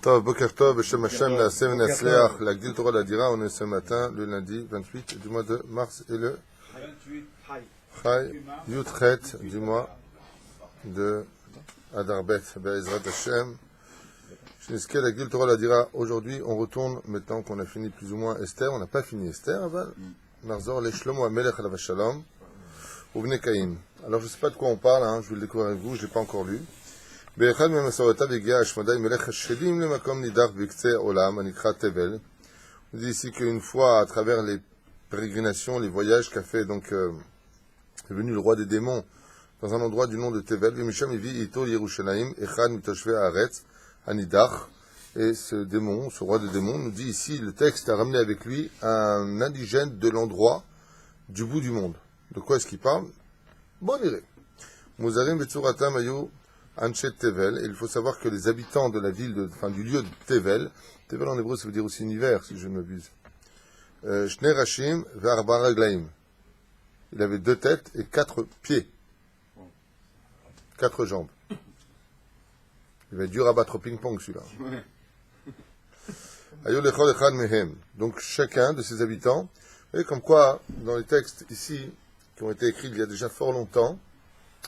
Tov, Boker Tov, Beshem Hashem, la Seven Asleach, la Gdil Torah Ladira. On est ce matin, le lundi 28 du mois de mars et le Chai Yutchet du mois de Adarbet, Be'ezrat Hashem. Shniske la Gdil Torah Ladira. Aujourd'hui, on retourne, maintenant qu'on a fini plus ou moins Esther. On n'a pas fini Esther, Narzor, les Shlomo Amelech Alav Shalom, ou Bnei Caïn. Alors, je ne sais pas de quoi on parle, je vais le découvrir avec vous, je ne l'ai pas encore lu. באחד ממסורותיו הגיע השמדי מלך השדים למקום נידח בקצה עולם הנקרא תבל. On dit ici qu'une fois, à travers les pérégrinations, les voyages qu'a fait, donc, est venu le roi des démons dans un endroit du nom de Tevel. Vimisham ivi ito Yerushalayim echad mitoshvei haaretz hanidach. Et ce démon, ce roi des démons, nous dit ici, le texte a ramené avec lui un indigène de l'endroit du bout du monde. De quoi est-ce qu'il parle? Bon, on irait. Muzarim betsuratam ayu Anchet Tevel, et il faut savoir que les habitants de la ville, du lieu de Tevel, Tevel en hébreu ça veut dire aussi univers, si je ne m'abuse, Shnei Rashim ve'arba raglaim. Il avait 2 têtes et 4 pieds, 4 jambes. Il va être dur à battre au ping-pong celui-là. Ayo lechol echad mehem. Donc chacun de ces habitants, vous voyez comme quoi, dans les textes ici, qui ont été écrits il y a déjà fort longtemps,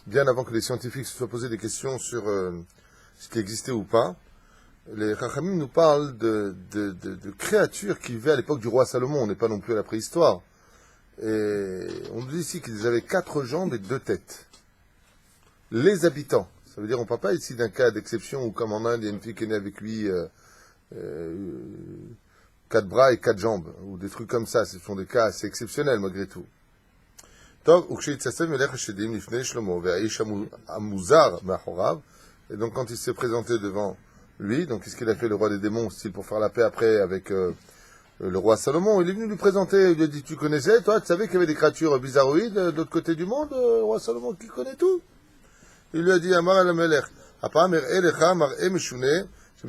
bien avant que les scientifiques se soient posés des questions sur ce qui existait ou pas, les Chachamim nous parlent de créatures qui vivaient à l'époque du roi Salomon. On n'est pas non plus à la préhistoire. Et on nous dit ici qu'ils avaient 4 jambes et 2 têtes. Les habitants. Ça veut dire, on ne parle pas ici d'un cas d'exception où, comme en Inde, il y a une fille qui est née avec lui 4 bras et 4 jambes, ou des trucs comme ça. Ce sont des cas assez exceptionnels malgré tout. Et donc quand il s'est présenté devant lui, donc qu'est-ce qu'il a fait le roi des démons, style pour faire la paix après avec le roi Salomon? Il est venu lui présenter, il lui a dit, tu connaissais, toi, tu savais qu'il y avait des créatures bizarroïdes de l'autre côté du monde, le roi Salomon qui connaît tout. Il lui a dit, Amar al-Melech, j'aime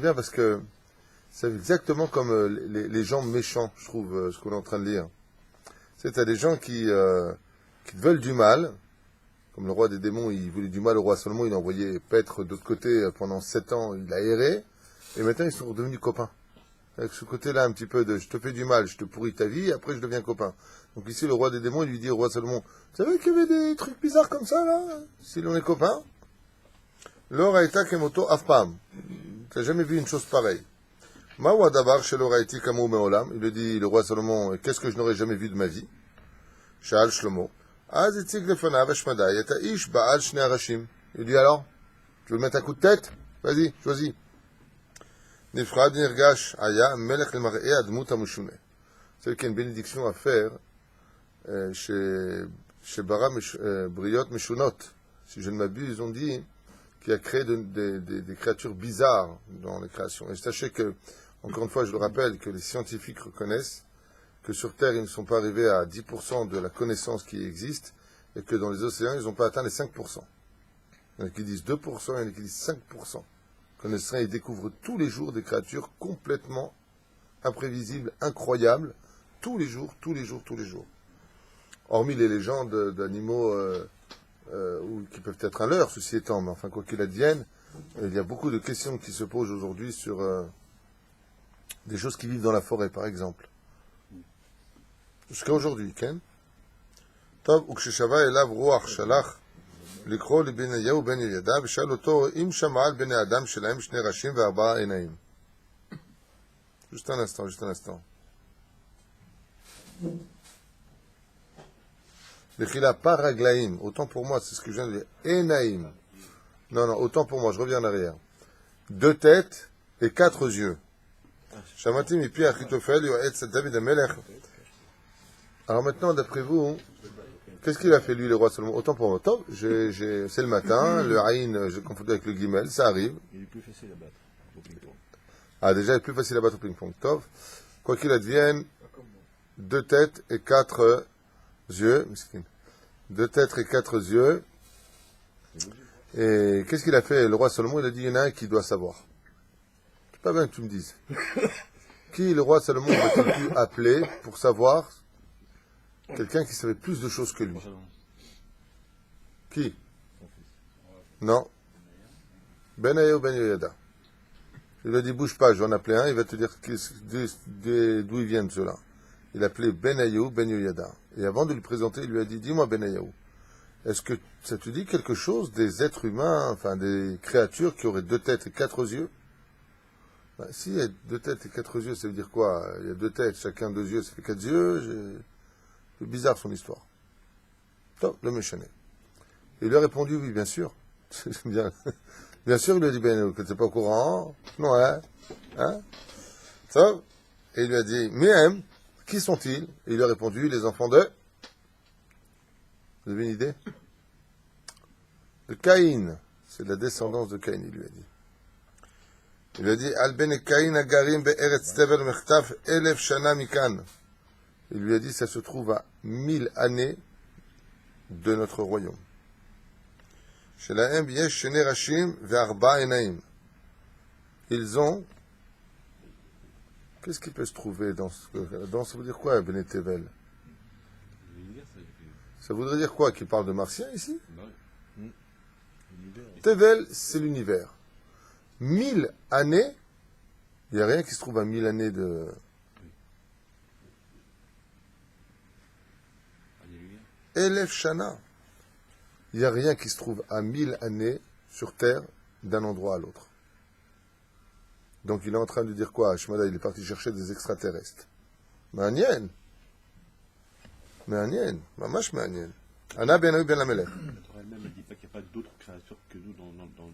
bien parce que c'est exactement comme les gens méchants, je trouve, ce qu'on est en train de lire. C'est à des gens qui te veulent du mal, comme le roi des démons, il voulait du mal au roi Salomon, il l'a envoyé paître de l'autre côté pendant 7 ans, il a erré, et maintenant ils sont devenus copains. Avec ce côté-là, un petit peu de je te fais du mal, je te pourris ta vie, et après je deviens copain. Donc ici, le roi des démons, il lui dit au roi Salomon, vous savez qu'il y avait des trucs bizarres comme ça, là, si l'on est copains? L'oraïta kemoto afpam. Tu n'as jamais vu une chose pareille. Ma wadabar chez l'oraïti kamou meolam. Il lui dit, le roi Salomon, qu'est-ce que je n'aurais jamais vu de ma vie? Sha'al Shlomo. Il dit alors, tu veux mettre un coup de tête? Vas-y, choisis. Nifrad nirgash aya melech lemar'e admut hamushune. C'est qu'il y a une bénédiction à faire chez Bara Briot Meshunot. Si je ne m'abuse, on dit qu'il a créé des créatures bizarres dans les créations. Et sachez que, encore une fois, je le rappelle, que les scientifiques reconnaissent que sur Terre, ils ne sont pas arrivés à 10% de la connaissance qui existe, et que dans les océans, ils n'ont pas atteint les 5%. Il y en a qui disent 2%, il y en a qui disent 5%. Connaissent et découvrent tous les jours des créatures complètement imprévisibles, incroyables, tous les jours, tous les jours, tous les jours. Hormis les légendes d'animaux qui peuvent être un leurre, ceci étant, mais enfin, quoi qu'il advienne, il y a beaucoup de questions qui se posent aujourd'hui sur des choses qui vivent dans la forêt, par exemple. Jusqu'à aujourd'hui, Ken. Tov, uksheshava elav ruach shalach לקרוא לבניהו בן יהוידע ושאל אותו אם שמע על בני אדם שלהם 2 ראשים ו4 עיניים. Juste un instant, juste un instant. Bechila pas raglaim, autant pour moi, c'est ce que je viens de dire. Enaim. Non, autant pour moi, je reviens en arrière. 2 têtes et 4 yeux. Shamati mipi Achitophel yoetz David Amelech. Alors maintenant, d'après vous, qu'est-ce qu'il a fait lui, le roi Salomon? Autant pour moi. Top, c'est le matin, le Aïn, je confonds avec le Gimel, ça arrive. Il est plus facile à battre au ping-pong. Ah, déjà, il est plus facile à battre au ping-pong. Top. Quoi qu'il advienne, 2 têtes et 4 yeux. 2 têtes et 4 yeux. Et qu'est-ce qu'il a fait, le roi Salomon? Il a dit, il y en a un qui doit savoir. C'est pas bien que tu me dises. Qui, le roi Salomon, a-t-il pu appeler pour savoir quelqu'un qui savait plus de choses que lui? Qui? Non. Benaïa ou Ben Yehoyada. Il lui a dit, bouge pas, je vais en appeler un, il va te dire d'où ils viennent ceux-là. Il a appelé Benayahu Ben Yoyada. Et avant de lui présenter, il lui a dit, dis-moi Benayahu, est-ce que ça te dit quelque chose des êtres humains, enfin des créatures qui auraient 2 têtes et 4 yeux? Ben, si il y a 2 têtes et 4 yeux, ça veut dire quoi? Il y a 2 têtes, chacun 2 yeux, ça fait 4 yeux. C'est bizarre son histoire. Top, le méchané. Il lui a répondu, oui, bien sûr. bien. Bien sûr, il lui a dit, ben, que t'es pas au courant. Non, hein? Hein? Ça? Et il lui a dit, Mihem, qui sont-ils? Et il lui a répondu, les enfants de... Vous avez une idée? De Caïn. C'est la descendance de Caïn, il lui a dit. Il lui a dit, Al ben Caïn agarim be'eretz tevel mechtaf elef shana mikan. Il lui a dit, ça se trouve à 1000 années de notre royaume. Shelahem yesh shene rashim ve'arba enaim. Ils ont... Qu'est-ce qui peut se trouver dans ça veut dire quoi, Ben Tevel? Ça voudrait dire quoi? Qu'il parle de martiens ici? Tevel, c'est l'univers. 1000 années, il n'y a rien qui se trouve à 1000 années de... Elef Shana. Il n'y a rien qui se trouve à 1000 années sur Terre d'un endroit à l'autre. Donc il est en train de dire quoi? Shmada, il est parti chercher des extraterrestres. Ma'anien. Ma'anien. Mamash ma'anien. Ana ben ben la melech. La Torah elle-même ne dit pas qu'il n'y a pas d'autres créatures que nous dans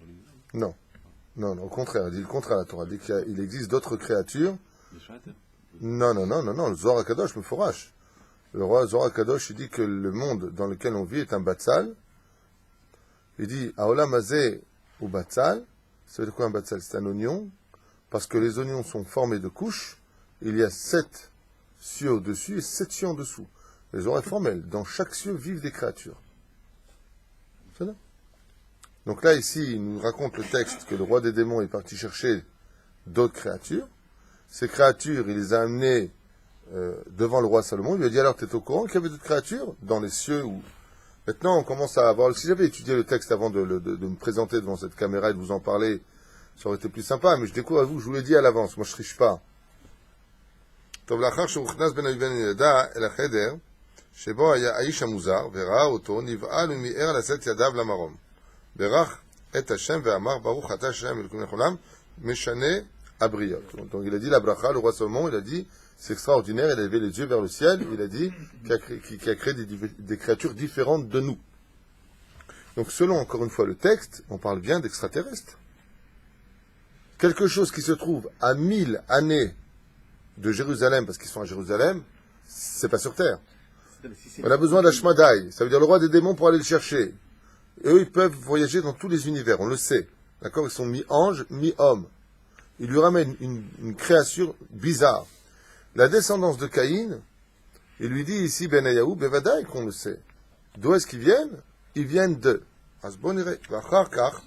l'univers. Non. Non, au contraire. Elle dit le contraire, la Torah. Elle dit qu'il existe d'autres créatures. Sur la terre. Non. Le Zohar HaKadosh me fourrache. Le roi Zohar HaKadosh, il dit que le monde dans lequel on vit est un batzal. Il dit, Aolam Hazeh ou batzal. Ça veut dire quoi un batzal? C'est un oignon. Parce que les oignons sont formés de couches. Il y a 7 cieux au-dessus et 7 cieux en dessous. Les oreilles formelles. Dans chaque cieux vivent des créatures. C'est ça? Donc là, ici, il nous raconte le texte que le roi des démons est parti chercher d'autres créatures. Ces créatures, il les a amenées devant le roi Salomon. Il lui a dit, alors, tu es au courant qu'il y avait d'autres créatures dans les cieux où... Maintenant, on commence à avoir... Si j'avais étudié le texte avant de me présenter devant cette caméra et de vous en parler, ça aurait été plus sympa, mais je découvre à vous, je vous l'ai dit à l'avance, moi je triche pas. טוב, לאחר שהוכנס בן אבי בן ילדה אל החדר, שבו היה האיש המוזר, וראה אותו, נבהל ומיהר לשאת ידיו למרום. ברך את השם ואמר, ברוך אתה השם אלוקים לכולם, משנה הבריות. Donc il a dit la bracha, le roi Salomon, il a dit, c'est extraordinaire, il a levé les yeux vers le ciel, il a dit qu'il a créé des créatures différentes de nous. Donc selon encore une fois le texte, on parle bien d'extraterrestres. Quelque chose qui se trouve à 1000 années de Jérusalem, parce qu'ils sont à Jérusalem, c'est pas sur terre. On a besoin d'Ashmadai, ça veut dire le roi des démons pour aller le chercher. Et eux, ils peuvent voyager dans tous les univers, on le sait. D'accord? Ils sont mi-anges, mi-hommes. Ils lui ramènent une créature bizarre. La descendance de Caïn, il lui dit ici, Benayahu, Bevadaï, qu'on le sait. D'où est-ce qu'ils viennent? Ils viennent de Asbonire, Vacharkar.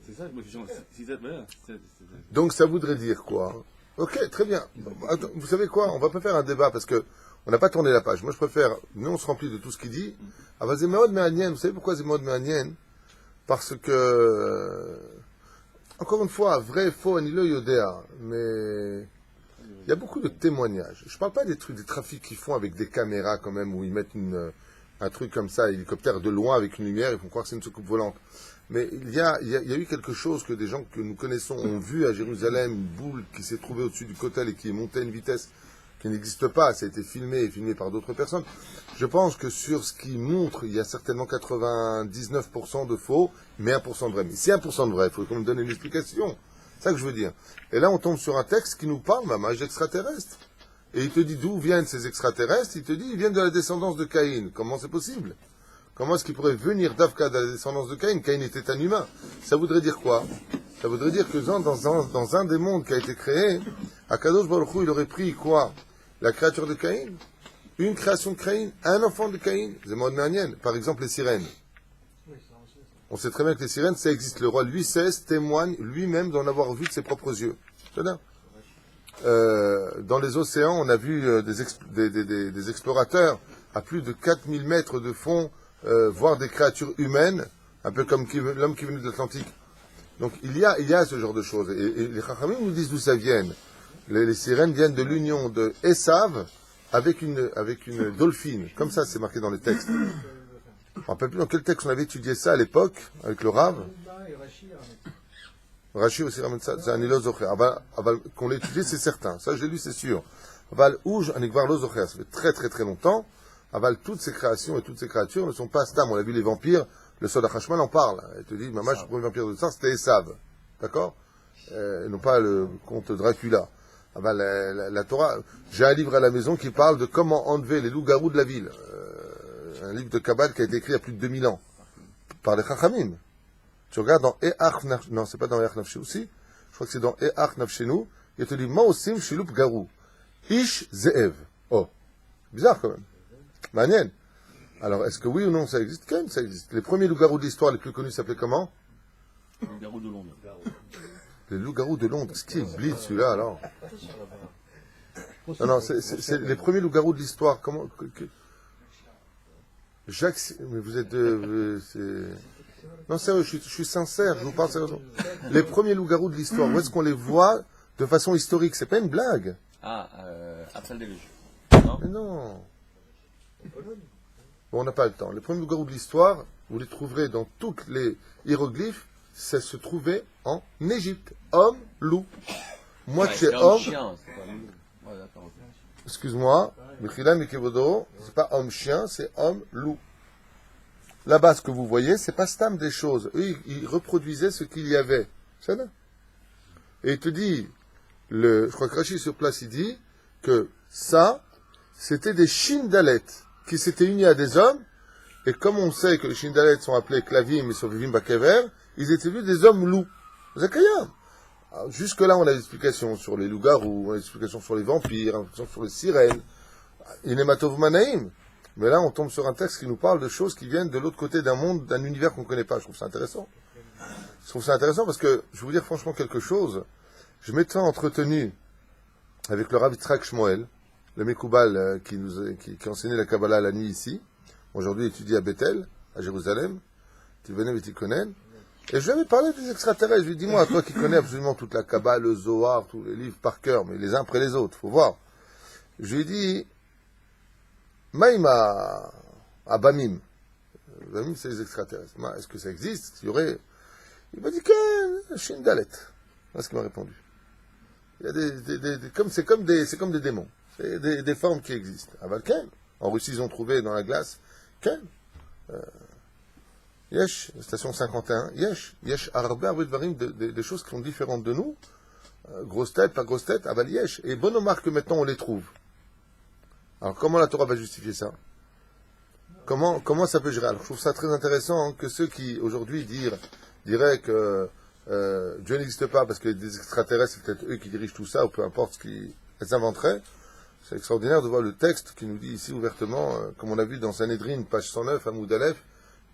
C'est ça, Donc ça voudrait dire quoi? Ok, très bien. Attends, vous savez quoi? On va pas faire un débat parce que on n'a pas tourné la page. Moi je préfère, nous on se remplit de tout ce qu'il dit. Ah, Zémod Mehanien, vous savez pourquoi Zémod Mehanien? Parce que, encore une fois, vrai, faux, Anilo Yodéa, mais il y a beaucoup de témoignages. Je parle pas des trucs, des trafics qu'ils font avec des caméras quand même, où ils mettent un truc comme ça, un hélicoptère de loin avec une lumière, ils font croire que c'est une soucoupe volante. Mais il y a eu quelque chose que des gens que nous connaissons ont vu à Jérusalem, une boule qui s'est trouvée au-dessus du kotel et qui est montée à une vitesse qui n'existe pas. Ça a été filmé et filmé par d'autres personnes. Je pense que sur ce qui montre, il y a certainement 99% de faux, mais 1% de vrai. Mais si 1% de vrai, il faut qu'on me donne une explication. C'est ça que je veux dire. Et là, on tombe sur un texte qui nous parle, mamage, d'extraterrestres. Et il te dit d'où viennent ces extraterrestres. Il te dit, ils viennent de la descendance de Caïn. Comment c'est possible? Comment est-ce qu'il pourrait venir d'Avka de la descendance de Caïn? Caïn était un humain. Ça voudrait dire quoi? Ça voudrait dire que dans un des mondes qui a été créé, Akadosh Baruch Hu, il aurait pris quoi? La créature de Caïn? Une création de Caïn? Un enfant de Caïn? C'est mode manienne. Par exemple, les sirènes. On sait très bien que les sirènes, ça existe. Le roi Louis XVI témoigne lui-même d'en avoir vu de ses propres yeux. C'est-à-dire, dans les océans, on a vu des explorateurs à plus de 4000 mètres de fond voir des créatures humaines, un peu comme l'homme qui venait de l'Atlantique. Donc il y a ce genre de choses. Et les Chachamim nous disent d'où ça vient. Les sirènes viennent de l'union de Esav avec une dolphine. Comme ça, c'est marqué dans les textes. Je ne me rappelle plus dans quel texte on avait étudié ça à l'époque, avec le Rav. Rashi aussi ramène ça, c'est un ilozocher. Qu'on l'ait étudié, c'est certain. Ça, je l'ai lu, c'est sûr. Aval ouj anikvar lozocher. Ça fait très très très longtemps. Aval, toutes ces créations et toutes ces créatures ne sont pas stam. On a vu les vampires, le Sod HaChashmal en parle. Il te dit, Mamash, le premier vampire de ça, c'était Esav. D'accord? Non pas le comte Dracula. La Torah, j'ai un livre à la maison qui parle de comment enlever les loups-garous de la ville. Un livre de Kabbal qui a été écrit il y a plus de 2000 ans. Par les Chachamim. Tu regardes dans E'ach Nafshenu, non, c'est pas dans E'ach Nafshenu aussi, je crois que c'est dans E'ach Nafshenu, il te dit, Ma osim shilup garou, ish ze'ev. Oh, bizarre quand même. Manien. Alors, est-ce que oui ou non ça existe? Quand même, ça existe. Les premiers loups-garous de l'histoire les plus connus s'appelaient comment? Les loups-garous de Londres. Les loups-garous de Londres. Est-ce qu'il est blitz celui-là alors? Non, c'est les premiers loups-garous de l'histoire. Comment Jacques, mais vous êtes non, sérieux, je suis sincère, je vous parle sérieusement. Les premiers loups-garous de l'histoire, où est-ce qu'on les voit de façon historique? C'est pas une blague. Absal Deluge. Mais non. Bon, on n'a pas le temps. Les premiers loups-garous de l'histoire, vous les trouverez dans tous les hiéroglyphes, ça se trouvait en Égypte. Homme, loup. Moitié homme. Excuse-moi, Michila Mikevodo, c'est pas homme-chien, c'est homme-loup. Là-bas, ce que vous voyez, c'est pas stam des choses. Eux, ils reproduisaient ce qu'il y avait. C'est là. Et il te dit, je crois que Rachid sur place, il dit que ça, c'était des shindalettes qui s'étaient unis à des hommes. Et comme on sait que les shindalettes sont appelés klavim et survivim bakever, ils étaient vus des hommes loups. Zakaya. Jusque-là, on a des explications sur les loups-garous, on a des explications sur les vampires, on a des explications sur les sirènes. Inematov manaim. Mais là, on tombe sur un texte qui nous parle de choses qui viennent de l'autre côté d'un monde, d'un univers qu'on ne connaît pas. Je trouve ça intéressant. Je trouve ça intéressant parce que, je vais vous dire franchement quelque chose. Je m'étais entretenu avec le Rav Yitzhak Shmuel, le Mekoubal qui enseignait la Kabbalah la nuit ici. Aujourd'hui, il étudie à Bethel, à Jérusalem. Tu venais avec Tikonen. Et je lui avais parlé des extraterrestres. Je lui ai dit, moi, toi qui connais absolument toute la Kabbalah, le Zohar, tous les livres par cœur, mais les uns après les autres, faut voir. Je lui ai dit, Maïma Abamim. Abamim, c'est les extraterrestres. Est-ce que ça existe? Il y aurait. Il m'a dit que Shindalet. Voilà ce qu'il m'a répondu. Il y a c'est comme des démons. C'est des formes qui existent. À Valken, en Russie, ils ont trouvé dans la glace. Ken. Yesh, station 51. Yesh, Arbe, Arbe des choses qui sont différentes de nous. Grosse tête, pas grosse tête. Aval Yesh. Et bonne remarque que maintenant on les trouve. Alors, comment la Torah va justifier ça? Comment ça peut gérer? Alors, je trouve ça très intéressant que ceux qui, aujourd'hui, diraient que Dieu n'existe pas parce que des extraterrestres, c'est peut-être eux qui dirigent tout ça, ou peu importe ce qu'ils inventeraient. C'est extraordinaire de voir le texte qui nous dit ici ouvertement, comme on a vu dans Sanhedrin, page 109, à Moudalef,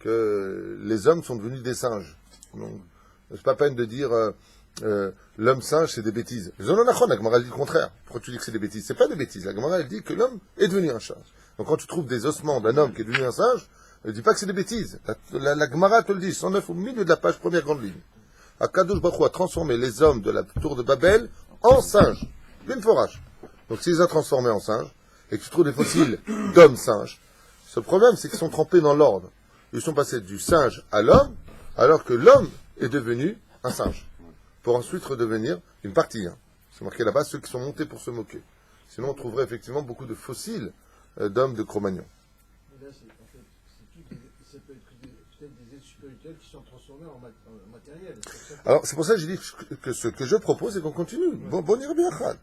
que les hommes sont devenus des singes. Donc, c'est pas peine de dire... l'homme singe, c'est des bêtises. La Gemara dit le contraire. Pourquoi tu dis que c'est des bêtises? C'est pas des bêtises. La Gemara, elle dit que l'homme est devenu un singe. Donc quand tu trouves des ossements d'un homme qui est devenu un singe, elle ne dit pas que c'est des bêtises. La Gemara te le dit, 109 au milieu de la page, première grande ligne. Akadosh Baruch Hu a transformé les hommes de la tour de Babel en singes. D'une forage. Donc s'ils les ont transformés en singes, et que tu trouves des fossiles d'hommes singes, ce problème, c'est qu'ils sont trempés dans l'ordre. Ils sont passés du singe à l'homme, alors que l'homme est devenu un singe. Pour ensuite redevenir une partie. C'est marqué là-bas, ceux qui sont montés pour se moquer. Sinon, on trouverait effectivement beaucoup de fossiles d'hommes de Cro-Magnon. Là, ça peut être peut-être des êtres spirituels qui sont transformés en matériel. Alors, c'est pour ça que j'ai dit que ce que je propose, c'est qu'on continue. Bon, ir biachad.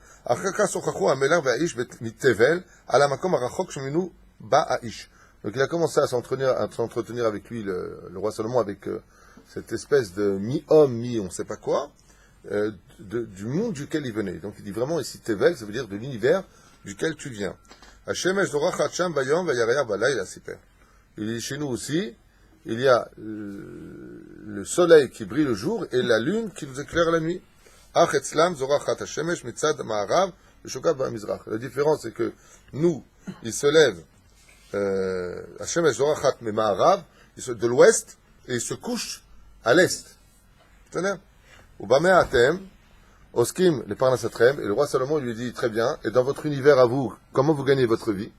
Donc, il a commencé à s'entretenir avec lui, le roi Salomon, avec cette espèce de mi-homme, mi-on ne sait pas quoi, du monde duquel il venait. Donc il dit vraiment ici Tevel, ça veut dire de l'univers duquel tu viens. Il dit chez nous aussi, il y a le soleil qui brille le jour et la lune qui nous éclaire la nuit. La différence c'est que nous, il se lève de l'ouest et il se couche à l'est. C'est-à-dire, ou Bamea Atem, Oskim, les Parnasatrem, et le roi Salomon lui dit, très bien, et dans votre univers à vous, comment vous gagnez votre vie?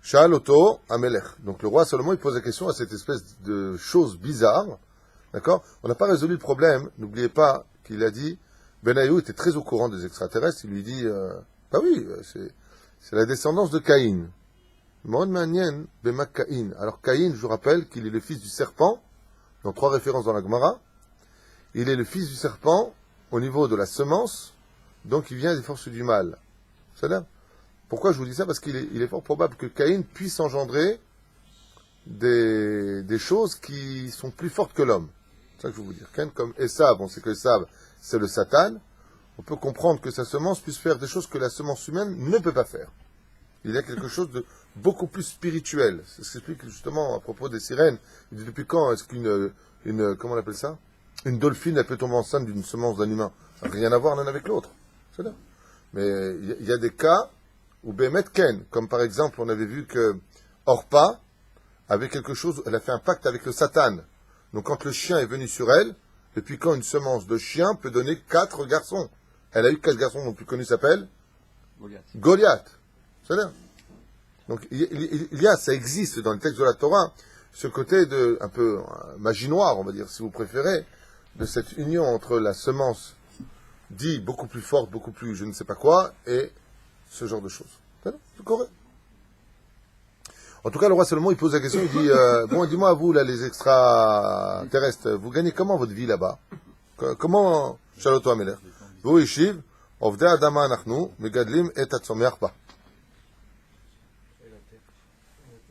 Sha'al Oto Amelech. Donc le roi Salomon, il pose la question à cette espèce de chose bizarre, d'accord? On n'a pas résolu le problème, n'oubliez pas qu'il a dit, Benaïou était très au courant des extraterrestres, il lui dit, bah oui, c'est la descendance de Caïn. Mon manien Bemak Caïn. Alors Caïn, je vous rappelle qu'il est le fils du serpent, dans 3 références dans la Gemara. Il est le fils du serpent au niveau de la semence, donc il vient des forces du mal. C'est-à-dire, pourquoi je vous dis ça? Parce qu'il est fort probable que Caïn puisse engendrer des choses qui sont plus fortes que l'homme. C'est ça que je veux vous dire. Caïn, comme Esav, on sait que Esav, c'est le Satan, on peut comprendre que sa semence puisse faire des choses que la semence humaine ne peut pas faire. Il y a quelque chose de beaucoup plus spirituel. C'est ce qui explique justement à propos des sirènes. Il dit, depuis quand est-ce comment on appelle ça? Une dolphine, elle peut tomber enceinte d'une semence d'un humain. Ça n'a rien à voir l'un avec l'autre. C'est là. Mais il y a des cas où Bémet Ken, comme par exemple, on avait vu que Orpa avait quelque chose, elle a fait un pacte avec le Satan. Donc quand le chien est venu sur elle, depuis quand une semence de chien peut donner 4 garçons? Elle a eu 4 garçons, le plus connu s'appelle Goliath. C'est-à-dire. Donc il y a, ça existe dans le texte de la Torah, ce côté de, un peu magie noire, on va dire, si vous préférez, de cette union entre la semence dit beaucoup plus forte, beaucoup plus je ne sais pas quoi, et ce genre de choses. C'est correct. En tout cas, le roi Salomon, il pose la question, il dit, bon, dis-moi à vous, là, les extraterrestres, vous gagnez comment votre vie là-bas? Comment, Shaloto Amelech? Vous, Ishiv, Ovdei Adama Anachnu, Megadlim et Atzomeach Ba.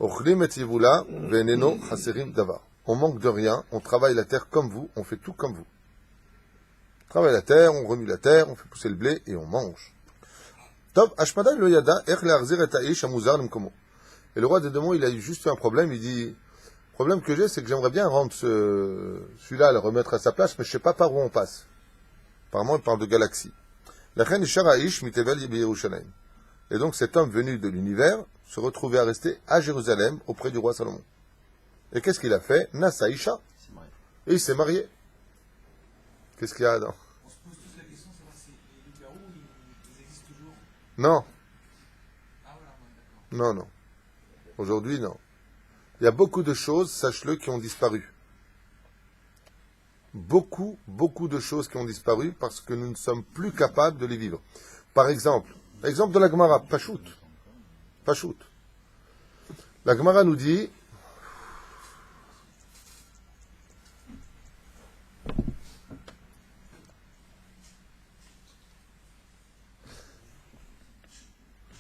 Ochlim et Yivula, Veneno, Chaserim Davar. On manque de rien, on travaille la terre comme vous, on fait tout comme vous. On travaille la terre, on remue la terre, on fait pousser le blé et on mange. Top, Ashmada lo yada, ech le'achzir et ha'ish hamuzar limkomo. Et le roi des démons, il a eu juste un problème, il dit, le problème que j'ai, c'est que j'aimerais bien rendre celui-là, le remettre à sa place, mais je ne sais pas par où on passe. Apparemment, il parle de galaxie. Lachen ishar ha'ish mitevel b'Yerushalayim. Et donc cet homme venu de l'univers se retrouvait à rester à Jérusalem auprès du roi Salomon. Et qu'est-ce qu'il a fait? Nasa Isha. Et il s'est marié. Qu'est-ce qu'il y a dedans? On se pose tous la question, savoir si les loups-garous, ils existent toujours. Non. Ah voilà, ouais, d'accord. Non. Aujourd'hui, non. Il y a beaucoup de choses, sache-le, qui ont disparu. Beaucoup de choses qui ont disparu parce que nous ne sommes plus capables de les vivre. Par exemple de la Gemara, Pachout. La Gemara nous dit,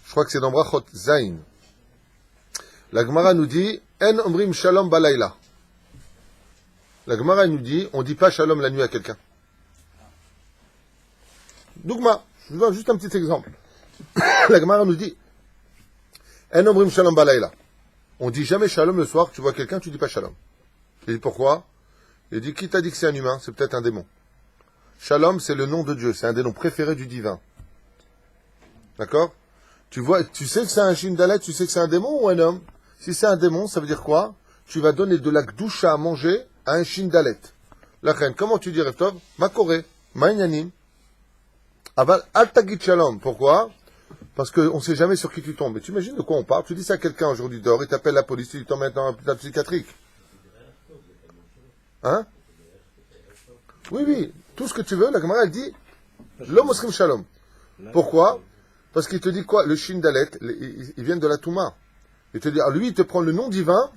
je crois que c'est dans Brachot Zain. La Gemara nous dit, En omrim shalom balayla. La Gemara nous dit, on ne dit pas shalom la nuit à quelqu'un. Dougma, je vous donne juste un petit exemple. La Gemara nous dit, En omrim shalom balayla. On dit jamais shalom le soir, tu vois quelqu'un, tu dis pas shalom. Il dit pourquoi? Il dit, qui t'a dit que c'est un humain? C'est peut-être un démon. Shalom, c'est le nom de Dieu, c'est un des noms préférés du divin. D'accord? Tu sais que c'est un shindalet, tu sais que c'est un démon ou un homme? Si c'est un démon, ça veut dire quoi? Tu vas donner de la gdoucha à manger à un shindalet. La reine, comment tu dis, Reftov? Makore, Maïnyanim. Aval, Altagit Shalom. Pourquoi? Parce qu'on ne sait jamais sur qui tu tombes. Mais tu imagines de quoi on parle? Tu dis ça à quelqu'un aujourd'hui dehors, il t'appelle la police, il t'emmène dans un hôpital psychiatrique. Hein? Oui. Tout ce que tu veux, la Gemara, elle dit, l'homme Osrim Shalom. Pourquoi? Parce qu'il te dit quoi? Le Shindalet, ils viennent de la Touma. Il te dit, lui, il te prend le nom divin,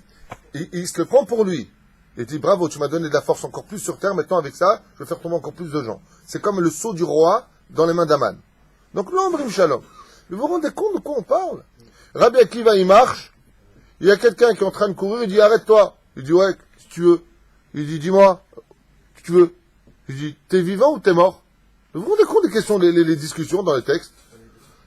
il se le prend pour lui. Il te dit, bravo, tu m'as donné de la force encore plus sur terre, maintenant avec ça, je vais faire tomber encore plus de gens. C'est comme le sceau du roi dans les mains d'Aman. Donc, l'homme Shalom. Vous vous rendez compte de quoi on parle? Rabbi Akiva, il marche, il y a quelqu'un qui est en train de courir, il dit, arrête-toi. Il dit, ouais, si tu veux. Il dit, dis-moi, si tu veux. Il dit, t'es vivant ou t'es mort? Vous vous rendez compte des questions, les discussions dans les textes?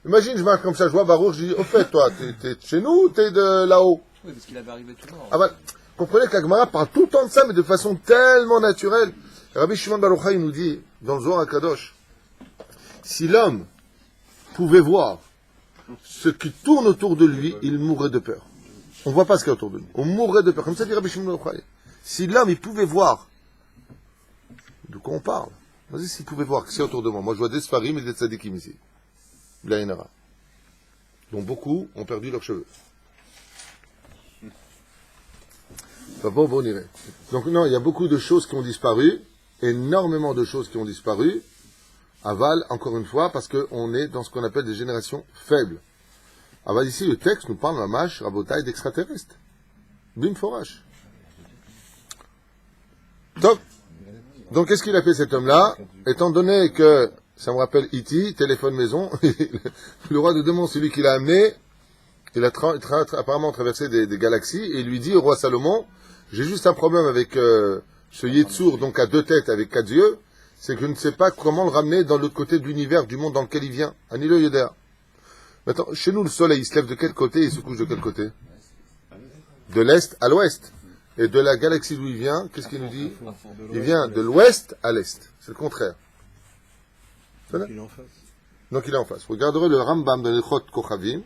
Imagine, je marche comme ça, je vois Baruch, je dis, au fait, toi, t'es de chez nous ou t'es de là-haut? Oui, parce qu'il avait arrivé tout mort. Ah bah, comprenez que la Gemara parle tout le temps de ça, mais de façon tellement naturelle. Rabbi Shimon Bar Yochai nous dit, dans le Zohar HaKadosh, si l'homme pouvait voir ce qui tourne autour de lui, il mourrait de peur. On ne voit pas ce qu'il y a autour de nous. On mourrait de peur. Comme ça dit Rabbi Shimon Bar Yochai. Si l'homme, il pouvait voir De quoi on parle? Vas-y, s'ils pouvaient voir que c'est autour de moi. Moi, je vois des Sfarim et des Tzadikim ici. Blainara. Dont beaucoup ont perdu leurs cheveux. Enfin, bon, on irait. Donc, non, il y a beaucoup de choses qui ont disparu. Énormément de choses qui ont disparu. Aval, encore une fois, parce qu'on est dans ce qu'on appelle des générations faibles. Aval, ici, le texte nous parle, mamash, rabotaille, d'extraterrestres. Bim forage. Top. Donc, qu'est-ce qu'il a fait cet homme-là? Étant donné que, ça me rappelle E.T., téléphone maison, le roi de Démon, celui qui l'a amené, il a apparemment traversé des galaxies, et il lui dit au roi Salomon, j'ai juste un problème avec ce Yetzour, donc à deux têtes, avec quatre yeux, c'est que je ne sais pas comment le ramener dans l'autre côté de l'univers, du monde dans lequel il vient. Anilo Yodéa. Maintenant, chez nous, le soleil, il se lève de quel côté et il se couche de quel côté? De l'est à l'ouest. Et de la galaxie d'où il vient, qu'est-ce qu'il nous dit? Il vient de l'ouest à l'est. C'est le contraire. Donc il est en face. Donc il est en face. Vous regarderez le Rambam dans les Chot Kochavim.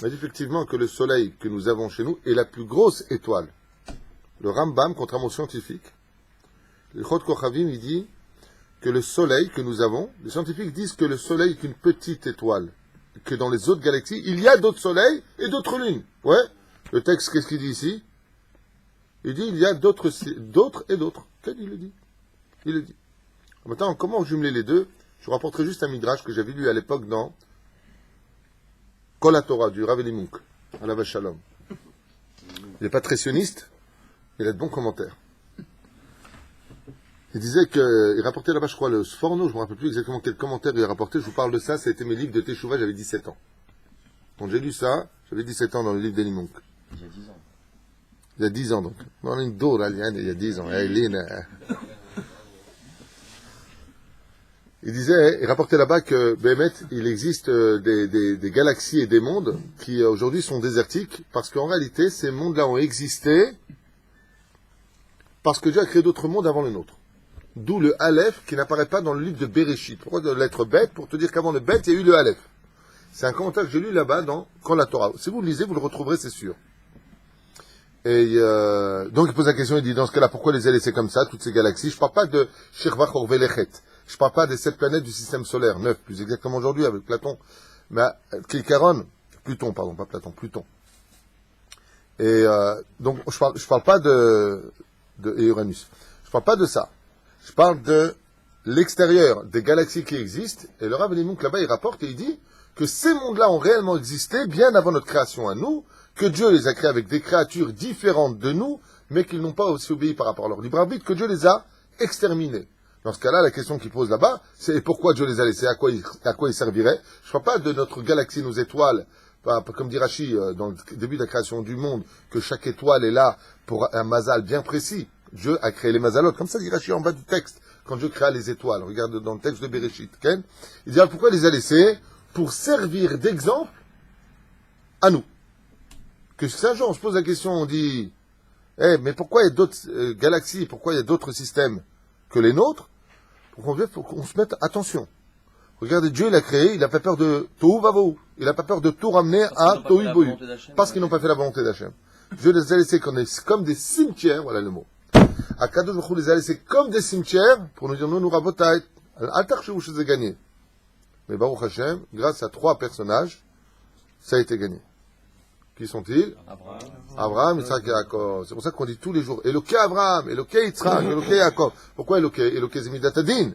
Il dit effectivement que le soleil que nous avons chez nous est la plus grosse étoile. Le Rambam, contrairement aux scientifiques, le Chot Kochavim, il dit que le soleil que nous avons, les scientifiques disent que le soleil est une petite étoile. Que dans les autres galaxies, il y a d'autres soleils et d'autres lunes. Ouais. Le texte, qu'est-ce qu'il dit ici? Il dit il y a d'autres et d'autres. Quel il le dit? Il le dit. Maintenant, comment jumeler les deux? Je vous rapporterai juste un midrash que j'avais lu à l'époque dans Kol HaTorah du Rav Elimunk, à la Vache Shalom. Il n'est pas très sioniste, il a de bons commentaires. Il disait il rapportait là-bas, je crois, le Sforno, je ne me rappelle plus exactement quel commentaire il a rapporté, je vous parle de ça, ça a été mes livres de Teshuvah, j'avais 17 ans. Quand j'ai lu ça, j'avais 17 ans dans le livre d'Elimunk. Il y a 10 ans. Il y a 10 ans donc. On a une dor, il y a 10 ans. Il disait, il rapportait là-bas que, Béhémet, il existe des galaxies et des mondes qui aujourd'hui sont désertiques, parce qu'en réalité, ces mondes-là ont existé parce que Dieu a créé d'autres mondes avant le nôtre. D'où le Aleph qui n'apparaît pas dans le livre de Bereshit. Pourquoi de l'être bête? Pour te dire qu'avant le bête, il y a eu le Aleph. C'est un commentaire que j'ai lu là-bas dans Kol HaTorah. Si vous le lisez, vous le retrouverez, c'est sûr. Et donc il pose la question, il dit, dans ce cas-là, pourquoi les a laissés comme ça, toutes ces galaxies? Je ne parle pas de Shirvach Orvelechet. Je ne parle pas des 7 planètes du système solaire, 9, plus exactement aujourd'hui, avec Platon. Mais Kilcaron, Pluton, pardon, pas Platon, Pluton. Et donc, je parle pas de Uranus. Je parle pas de ça. Je parle de l'extérieur des galaxies qui existent. Et le Rav Elimunk, là-bas, il rapporte et il dit que ces mondes-là ont réellement existé bien avant notre création à nous, que Dieu les a créés avec des créatures différentes de nous, mais qu'ils n'ont pas aussi obéi par rapport à leur libre arbitre, que Dieu les a exterminés. Dans ce cas-là, la question qu'il pose là-bas, c'est pourquoi Dieu les a laissés, à quoi ils serviraient. Je ne parle pas de notre galaxie, nos étoiles, comme dit Rashi dans le début de la création du monde, que chaque étoile est là pour un mazal bien précis. Dieu a créé les mazalotes, comme ça dit Rashi en bas du texte, quand Dieu créa les étoiles. Regarde dans le texte de Bereshit. Okay? Il dit pourquoi il les a laissés? Pour servir d'exemple à nous. Que si un jour on se pose la question, on dit mais pourquoi il y a d'autres galaxies, pourquoi il y a d'autres systèmes que les nôtres? Faut qu'on se mette attention. Regardez, Dieu, il a créé, il n'a pas peur de Tohu Vavohu. Il n'a pas peur de tout ramener à Tohu Bohu. Parce qu'ils n'ont pas fait la volonté d'Hachem. Dieu les a laissés comme des cimetières, voilà le mot. Akadosh Baruch Hu les a laissés comme des cimetières pour nous dire, nous rabotaït. Altar chez vous, je les ai gagnés. Mais Baruch Hashem, grâce à 3 personnages, ça a été gagné. Qui sont-ils? Abraham, Yitzhak et Yaakov. C'est pour ça qu'on dit tous les jours, Eloké Abraham, Eloké Yitzhak, Eloké Yaakov. Pourquoi Eloké? Eloké Zemidat Adin.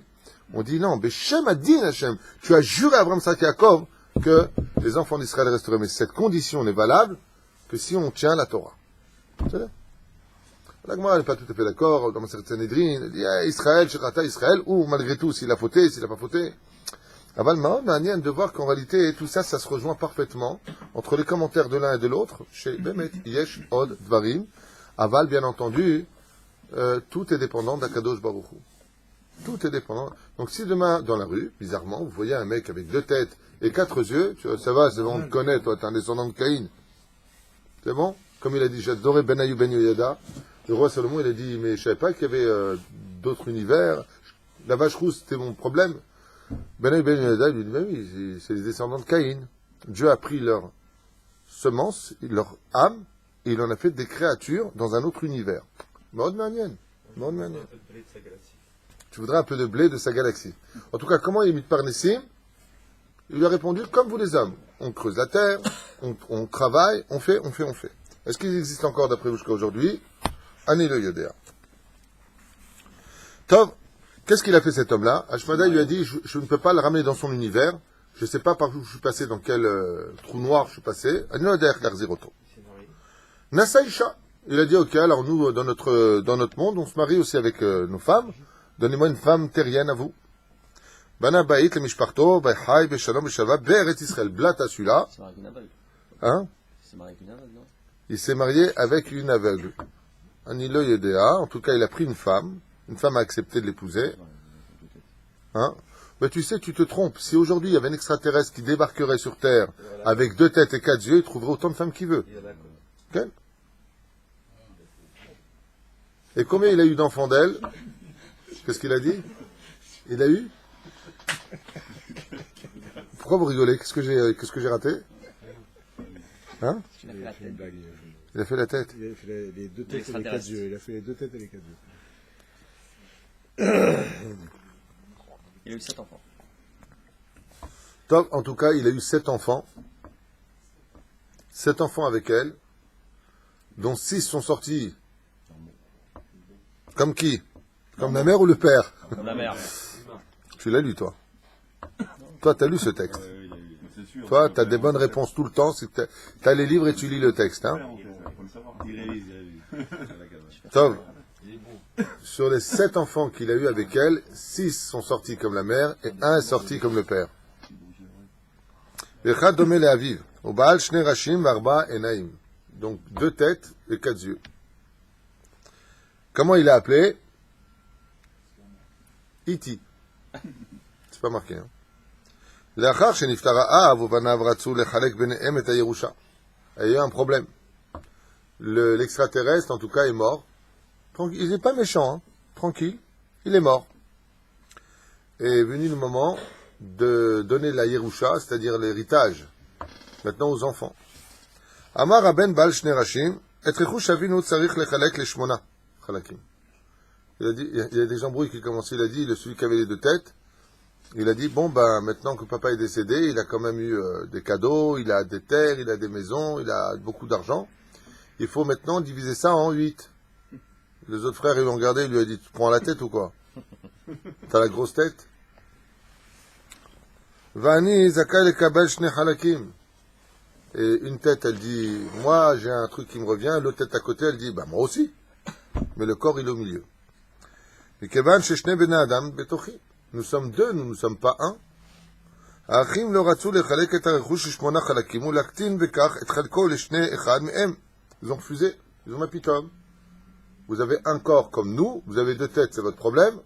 On dit non, Beshem Adin Hashem. Tu as juré à Abraham, Yitzhak et Yaakov que les enfants d'Israël resteraient. Mais cette condition n'est valable que si on tient la Torah. C'est là. La Gemara n'est pas tout à fait d'accord. Dans ma Sanhédrin, elle dit Israël, Shechata Israël, ou malgré tout, s'il a fauté, s'il n'a pas fauté. Aval Mahon Manian de voir qu'en réalité, tout ça, ça se rejoint parfaitement entre les commentaires de l'un et de l'autre. Chez Bemet, Yesh, Od, Dvarim. Aval, bien entendu, tout est dépendant d'Akadosh Baruch Hu. Tout est dépendant. Donc si demain, dans la rue, bizarrement, vous voyez un mec avec 2 têtes et 4 yeux, tu vois, ça va, c'est bon, on te connaît, toi, t'es un descendant de Caïn. C'est bon? Comme il a dit, j'adorais Benayu Ben Yoyada. Le roi Salomon, il a dit, mais je savais pas qu'il y avait d'autres univers. La vache rousse, c'était mon problème. Ben Yoyada, il lui dit, ben oui, c'est les descendants de Caïn. Dieu a pris leur semence, leur âme, et il en a fait des créatures dans un autre univers. Maud Manienne. Tu voudrais un peu de blé de sa galaxie. En tout cas, comment il est mis par Nissim? Il lui a répondu, comme vous les hommes. On creuse la terre, on travaille, on fait. Est-ce qu'ils existent encore d'après vous jusqu'à aujourd'hui? Ani le Yodéa. Tov, qu'est-ce qu'il a fait cet homme-là? Ashmada lui a dit, je ne peux pas le ramener dans son univers. Je ne sais pas par où je suis passé, dans quel trou noir je suis passé. Ani le Yodéa Garziroto. Nasaïcha. Il a dit, ok, alors nous, dans notre monde, on se marie aussi avec nos femmes. Donnez-moi une femme terrienne à vous. Bana Baït, le Mishparto, Baïhaï, Beshalom, Beshalva, Beret Israël, Blata celui-là. C'est marié avec une aveugle. Hein? C'est marié avec une aveugle, non? Il s'est marié avec une aveugle. Anilo Yedea, en tout cas, il a pris une femme a accepté de l'épouser. Hein? Mais tu sais, tu te trompes. Si aujourd'hui il y avait un extraterrestre qui débarquerait sur Terre avec 2 têtes et 4 yeux, il trouverait autant de femmes qu'il veut. Okay? Et combien il a eu d'enfants d'elle? Qu'est-ce qu'il a dit? Il a eu? Pourquoi vous rigolez? Qu'est-ce que j'ai raté? Hein? Il a fait la tête. Il a fait la tête. Il a fait les 2 têtes et les 4 yeux. Il a fait les 2 têtes et les 4 yeux. Il a eu 7 enfants. Top, en tout cas, il a eu 7 enfants. 7 enfants avec elle, dont 6 sont sortis. Comme qui? Comme la mère ou le père? Comme la mère. Tu l'as lu, toi? Toi, tu as lu ce texte? Toi, tu as des bonnes réponses tout le temps. Tu as les livres et tu lis le texte. Hein? Top. Sur les 7 enfants qu'il a eu avec elle, 6 sont sortis comme la mère et 1 est sorti comme le père. Donc 2 têtes et 4 yeux. Comment il a appelé? Iti. C'est pas marqué. Hein? Il y a eu un problème. L'extraterrestre, en tout cas, est mort. Il n'est pas méchant, hein? Tranquille. Il est mort. Et est venu le moment de donner la Yerusha, c'est-à-dire l'héritage, maintenant aux enfants. Amar Aben Bal Shne Rashim, et Rechush Avinu Tzarich Lechalek Leshmona Chalakim. Il a dit, il y a des embrouilles qui commençaient, il a dit, celui qui avait les 2 têtes, il a dit, bon, ben, maintenant que papa est décédé, il a quand même eu des cadeaux, il a des terres, il a des maisons, il a beaucoup d'argent. Il faut maintenant diviser ça en 8. Les autres frères, ils l'ont regardé, il lui a dit, tu prends la tête ou quoi? T'as la grosse tête? Vani Zakai Lekabel Shne Halakim. Et une tête, elle dit, moi, j'ai un truc qui me revient, l'autre tête à côté, elle dit, bah, moi aussi. Mais le corps, il est au milieu. Et Kevan Sheshne Ben Adam Betochi. Nous sommes 2, nous ne sommes pas 1. Achim lo ratzu lechalek et harechush shmona chalakim ulaktin bekach et chalko leshne echad mehem. Ils ont refusé. Ils ont dit, pitom. Vous avez un corps comme nous, vous avez 2 têtes, c'est votre problème.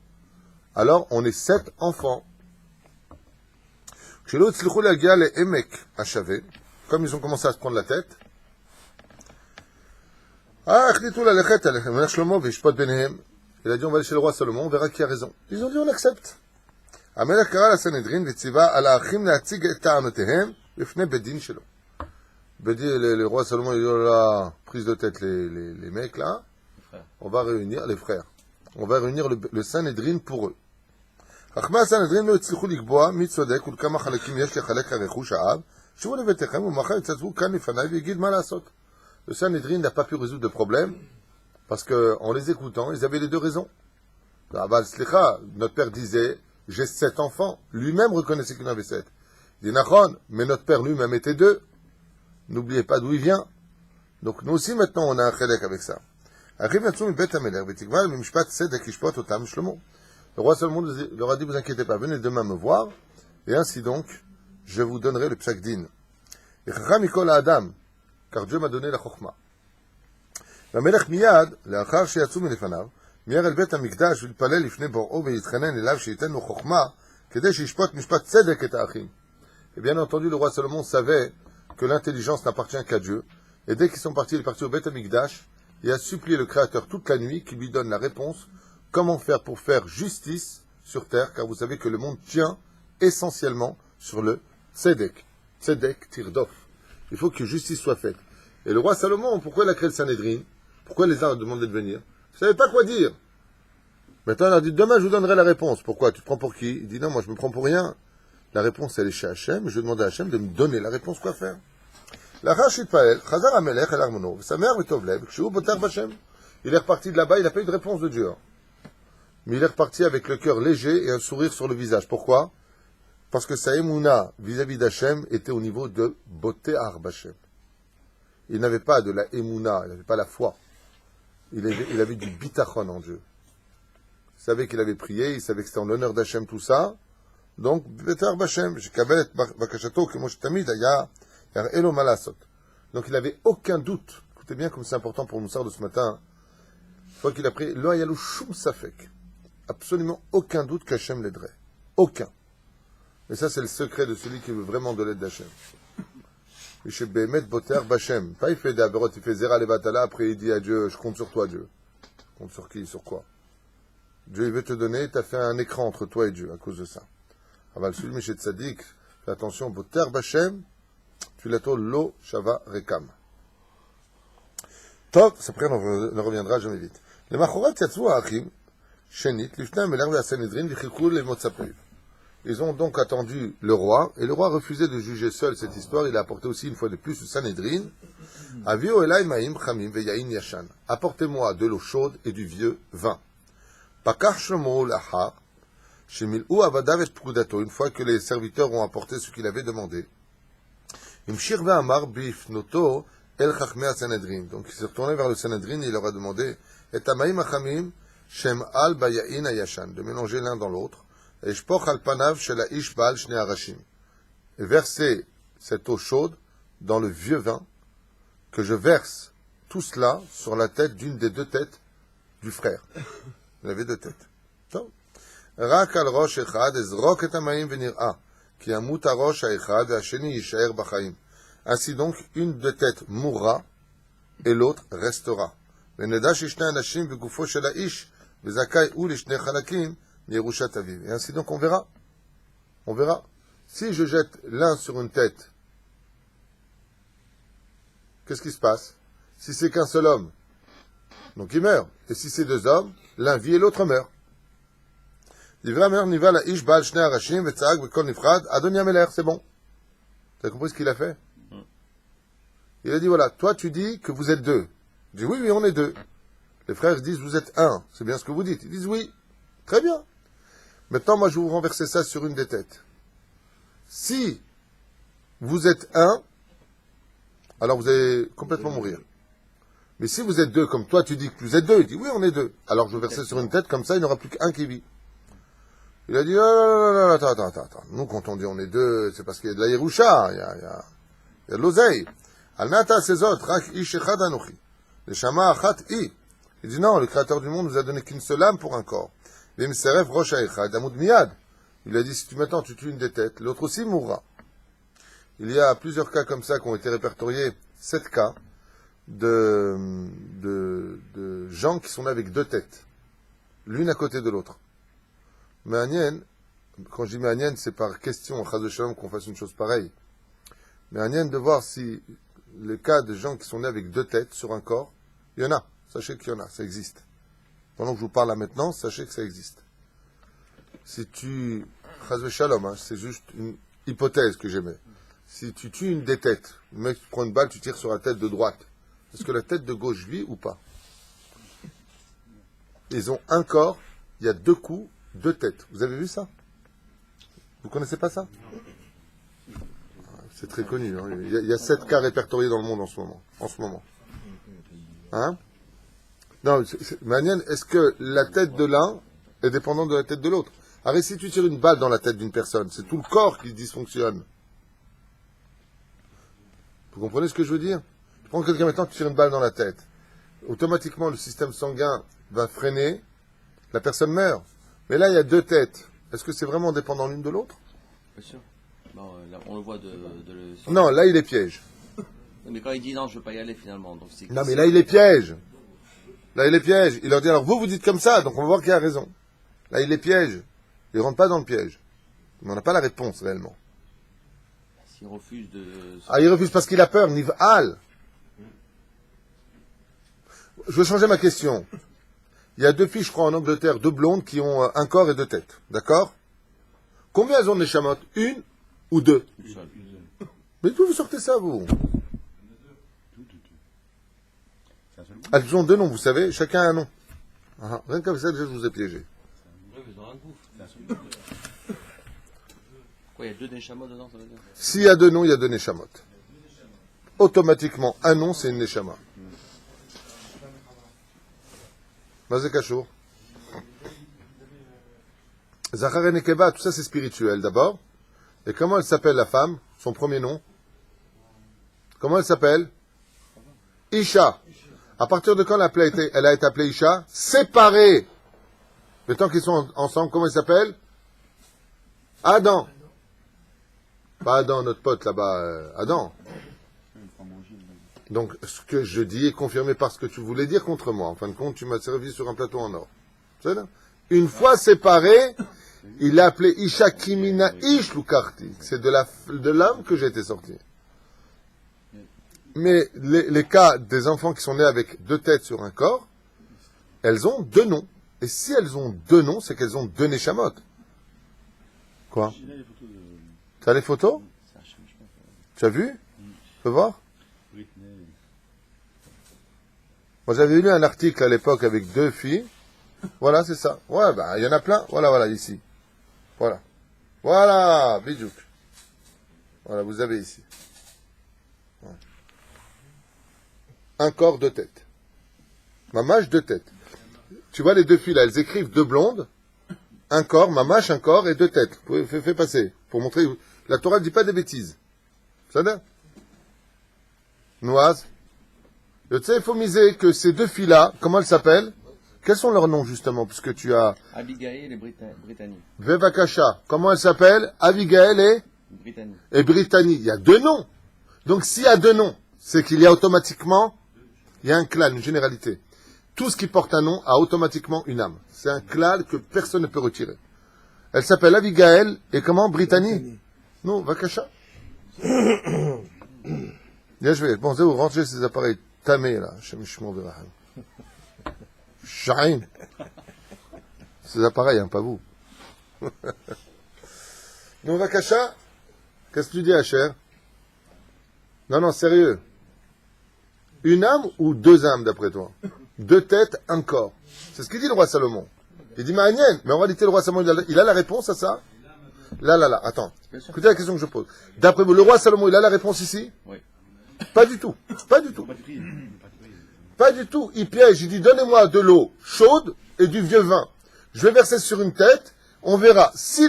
Alors, on est 7 enfants. Comme ils ont commencé à se prendre la tête, il a dit, on va aller chez le roi Salomon, on verra qui a raison. Ils ont dit, on accepte. Le roi Salomon, il dit, oh là, prise de tête, les mecs là, on va réunir les frères. On va réunir le Sanhedrin pour eux. חכמי הסנהדרין לא הצליחו לקבוע מי צודק ולכמה חלקים יש לחלק הרכוש האב, שבו לביתכם ומחר יצטטו כאן לפניי ויגיד מה לעשות. Le Sanhedrin n'a pas pu résoudre de problème parce qu'en les écoutant, ils avaient les 2 raisons. Notre père disait, j'ai 7 enfants. Lui-même reconnaissait qu'il en avait 7. Il dit, Nachon, mais notre père lui-même était 2. N'oubliez pas d'où il vient. Donc nous aussi maintenant on a un chelek avec ça. Le roi Salomon leur a dit, vous inquiétez pas, venez demain me voir, et ainsi donc, je vous donnerai le psak din. Et chacham mikol adam, car Dieu m'a donné la chokhma. והמלך מיד, לאחר שיצאו מלפניו, מיהר אל בית המקדש ולהתפלל לפני בוראו ולהתחנן אליו שייתן לו חוכמה, כדי שישפוט משפט צדק את האחים. Et bien entendu, le roi Salomon savait que l'intelligence n'appartient qu'à Dieu, et dès qu'ils sont partis, il est parti au Beth Amikdash, et a supplié le Créateur toute la nuit, qui lui donne la réponse. Comment faire pour faire justice sur terre, car vous savez que le monde tient essentiellement sur le tzedek. Tzedek tirdof. Il faut que justice soit faite. Et le roi Salomon, pourquoi il a créé le Sanhedrin? Pourquoi il les a demandé de venir? Il ne savait pas quoi dire. Maintenant, il a dit, demain, je vous donnerai la réponse. Pourquoi? Tu te prends pour qui? Il dit, non, moi, je me prends pour rien. La réponse, elle est chez Hachem. Je vais demander à Hachem de me donner la réponse, quoi faire. Il est reparti de là-bas, il n'a pas eu de réponse de Dieu. Mais il est reparti avec le cœur léger et un sourire sur le visage. Pourquoi? Parce que sa émouna vis-à-vis d'Hachem était au niveau de Boté Arbachem. Il n'avait pas de la émouna, il n'avait pas la foi. Il avait du bitachon en Dieu. Il savait qu'il avait prié, il savait que c'était en l'honneur d'Hachem tout ça. Donc, Boté Arbachem, j'ai kabel et bakashato, que moi je tamid, elo malasot. Donc il n'avait aucun doute. Écoutez bien comme c'est important pour nous de ce matin. Une fois qu'il a pris, lo yalou shum safek. Absolument aucun doute qu'Hachem l'aiderait. Aucun. Et ça, c'est le secret de celui qui veut vraiment de l'aide d'Hachem. Et chez Behemet Boter Bachem. Pas il fait des aberot, il fait Zera Levatala, après il dit à Dieu, je compte sur toi, Dieu. Compte sur qui, sur quoi? Dieu, il veut te donner, tu as fait un écran entre toi et Dieu, à cause de ça. Aval celui Miché Tzadik, fais attention, Boter Bachem, tu l'attends lo shava rekam. Top, après on ne reviendra jamais vite. Les Machorat Yatzou Achim, Shenit, Lifna Melar ve Sanhedrin, Vichilkul le Motzapev. Ils ont donc attendu le roi, et le roi refusait de juger seul cette histoire. Il a apporté aussi une fois de plus le Sanhedrin. Avio elai ma'im chamim ve'yain yashan. Apportez-moi de l'eau chaude et du vieux vin. Pakar shlomo lahar, shemil'u avadav et prudato. Une fois que les serviteurs ont apporté ce qu'il avait demandé. Imshir ve'amar bifnoto el chachmei Sanhedrin. Donc il s'est retourné vers le Sanhedrin et il leur a demandé et amaim chamim shem al bayain yashan, de mélanger l'un dans l'autre. Et verser cette eau chaude dans le vieux vin, que je verse tout cela sur la tête d'une des deux têtes du frère. Il avait deux têtes. Rak al rosh echad ezrok et amaim venira, ki amut harosh haechad ve'asheni yishaer b'chaim. Ainsi donc, une des têtes mourra et l'autre restera. Veneda shishne anashim begufo shel haish vezakai u lishne chalakim. Et ainsi donc on verra. On verra. Si je jette l'un sur une tête, qu'est-ce qui se passe? Si c'est qu'un seul homme, donc il meurt. Et si c'est deux hommes, l'un vit et l'autre meurt. C'est bon. Tu as compris ce qu'il a fait? Il a dit voilà, toi tu dis que vous êtes deux. Il dit oui, oui, on est deux. Les frères disent vous êtes un. C'est bien ce que vous dites. Ils disent oui. Très bien. Maintenant, moi, je vais vous renverser ça sur une des têtes. Si vous êtes un, alors vous allez complètement mourir. Mais si vous êtes deux, comme toi, tu dis que vous êtes deux, il dit oui, on est deux. Alors je vais verser sur une tête, comme ça, il n'y aura plus qu'un qui vit. Il a dit, non, attends. Nous, quand on dit on est deux, c'est parce qu'il y a de la Yerusha, il y a de l'oseille. Al-Nata Sezot, Rak Ish Echad Anochi. Le Shama Achat I. Il dit non, le Créateur du monde nous a donné qu'une seule âme pour un corps. Il a dit, si maintenant tu tues une des têtes, l'autre aussi mourra. Il y a plusieurs cas comme ça qui ont été répertoriés, 7 cas de gens qui sont nés avec deux têtes, l'une à côté de l'autre. Mais quand je dis Méanienne, c'est par question, Chaz de Shalom, qu'on fasse une chose pareille. Méanienne de voir si le cas de gens qui sont nés avec deux têtes sur un corps, il y en a, sachez qu'il y en a, ça existe. Pendant que je vous parle là maintenant, sachez que ça existe. Si tu... Chaz de Shalom, hein, c'est juste une hypothèse que j'aimais. Si tu tues une des têtes, le mec, tu prends une balle, tu tires sur la tête de droite. Est-ce que la tête de gauche vit ou pas? Ils ont un corps, il y a deux coups, deux têtes. Vous avez vu ça? Vous connaissez pas ça? C'est très connu. Hein. Il y a 7 cas répertoriés dans le monde en ce moment. Hein? Non, Manienne, est-ce que la tête de l'un est dépendante de la tête de l'autre? Alors, si tu tires une balle dans la tête d'une personne, c'est tout le corps qui dysfonctionne. Vous comprenez ce que je veux dire? Tu prends quelqu'un maintenant, tu tires une balle dans la tête. Automatiquement, le système sanguin va freiner, la personne meurt. Mais là, il y a deux têtes. Est-ce que c'est vraiment dépendant l'une de l'autre? Bien sûr. Bon, là, on le voit Non, là, il est piège. Mais quand il dit non, je ne veux pas y aller finalement. Donc non, mais là, il est piège. Là, il est piège. Il leur dit, alors vous dites comme ça, donc on va voir qui a raison. Là, il est piège. Il ne rentre pas dans le piège. Mais on n'a pas la réponse, réellement. S'il refuse de... Ah, il refuse parce qu'il a peur, Niv'al. Je vais changer ma question. Il y a deux filles, je crois, en Angleterre, deux blondes qui ont un corps et deux têtes. D'accord? Combien elles ont de Neshamot? Une ou deux? Une seule. Mais d'où vous sortez ça, vous? C'est un seul bout. Elles ont deux noms, vous savez, chacun a un nom. Ah, rien comme ça, déjà, je vous ai piégé. Ouais, mais dans un gouffre. Quoi, il y a deux Neshamot dedans, ça veut dire? S'il y a deux noms, il y a deux Neshamot. Automatiquement, un nom, c'est une Neshama. Mazé Kachour. Zachar et Nekeba, tout ça c'est spirituel d'abord. Et comment elle s'appelle la femme? Son premier nom? Comment elle s'appelle? Isha. À partir de quand elle a été appelée Isha? Séparée. Le temps qu'ils sont ensemble, comment elle s'appelle? Adam. Pas Adam, notre pote là-bas. Adam. Donc, ce que je dis est confirmé par ce que tu voulais dire contre moi. En fin de compte, tu m'as servi sur un plateau en or. C'est ça? Une fois séparé, il l'a appelé Isha Kimina Ish Lukarti. C'est de l'âme que j'ai été sorti. Mais les cas des enfants qui sont nés avec deux têtes sur un corps, elles ont deux noms. Et si elles ont deux noms, c'est qu'elles ont deux Neshamot. Quoi? J'ai là les photos de Tu as les photos? Tu as vu? Fais voir. Britney. Moi, j'avais lu un article à l'époque avec deux filles. Voilà, c'est ça. Ouais, il y en a plein. Voilà, ici. Voilà. Voilà, Bidouk. Voilà, vous avez ici. Voilà. Un corps, deux têtes. Mamache, deux têtes. Tu vois les deux filles là, elles écrivent deux blondes. Un corps, mamache, un corps et deux têtes. Fais passer. Pour montrer. La Torah ne dit pas des bêtises. Ça va? Noise. Tu sais, il faut miser que ces deux filles-là, comment elles s'appellent? Quels sont leurs noms, justement, puisque tu as... Abigail et Brittany. Vevakasha. Comment elles s'appellent? Abigail Brittany. et Brittany. Il y a deux noms. Donc, s'il y a deux noms, c'est qu'il y a automatiquement... Il y a un klal, une généralité. Tout ce qui porte un nom a automatiquement une âme. C'est un klal que personne ne peut retirer. Elle s'appelle Abigail et comment? Brittany? Non, Vakasha. Bien, je vais. Bon, vous rangez ces appareils tamés, là. Shahin. Ces appareils, hein, pas vous. Non, Vakasha. Qu'est-ce que tu dis, Hacher? Non, sérieux. Une âme ou deux âmes, d'après toi? Deux têtes, un corps. C'est ce qu'il dit le roi Salomon. Il dit, mais en réalité, le roi Salomon, il a la réponse à ça? Là. Attends. Écoutez la question que je pose. D'après vous, le roi Salomon, il a la réponse ici? Oui. Pas du tout. Pas du tout. Il piège. Il dit, donnez-moi de l'eau chaude et du vieux vin. Je vais verser sur une tête. On verra. Si